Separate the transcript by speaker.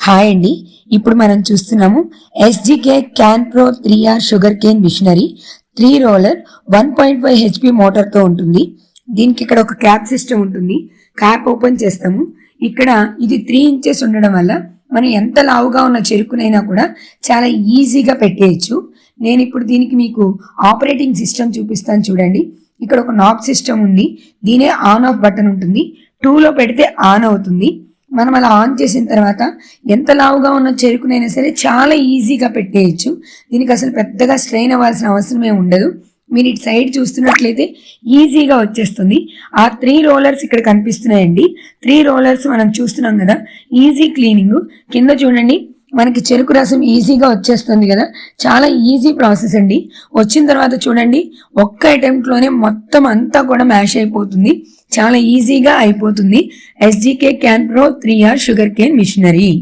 Speaker 1: Hi అండి. ఇప్పుడు మనం చూస్తున్నాము SGK cane pro 3R sugar cane machinery 3 roller 1.5 HP మోటార్తో ఉంటుంది. దీనికి ఇక్కడ ఒక క్యాప్ సిస్టమ్ ఉంటుంది. క్యాప్ ఓపెన్ చేస్తాము. ఇక్కడ ఇది 3 ఇంచెస్ ఉండడం వల్ల మనం ఎంత లావుగా ఉన్న చెరుకునైనా కూడా చాలా ఈజీగా పెట్టేయచ్చు. నేను ఇప్పుడు దీనికి మీకు ఆపరేటింగ్ సిస్టమ్ చూపిస్తాను చూడండి. ఇక్కడ ఒక నాబ్ సిస్టమ్ ఉంది. దీనే ఆన్ ఆఫ్ బటన్ ఉంటుంది. 2లో పెడితే ఆన్ అవుతుంది. మనం అలా ఆన్ చేసిన తర్వాత ఎంత లావుగా ఉన్న చెరుకునైనా సరే చాలా ఈజీగా పెట్టేయచ్చు. దీనికి అసలు పెద్దగా స్ట్రెయిన్ అవ్వాల్సిన అవసరమే ఉండదు. మీరు ఇటు సైడ్ చూస్తున్నట్లయితే ఈజీగా వచ్చేస్తుంది. ఆ 3 రోలర్స్ ఇక్కడ కనిపిస్తున్నాయండి. 3 రోలర్స్ మనం చూస్తున్నాం కదా, ఈజీ క్లీనింగ్. కింద చూడండి, మనకి చెరుకు రసం ఈజీగా వచ్చేస్తుంది కదా, చాలా ఈజీ ప్రాసెస్ అండి. వచ్చిన తర్వాత చూడండి, ఒక్క అటెంప్ట్లోనే మొత్తం అంతా కూడా మ్యాష్ అయిపోతుంది. చాలా ఈజీగా అయిపోతుంది. SGK cane pro 3R sugar cane machinery.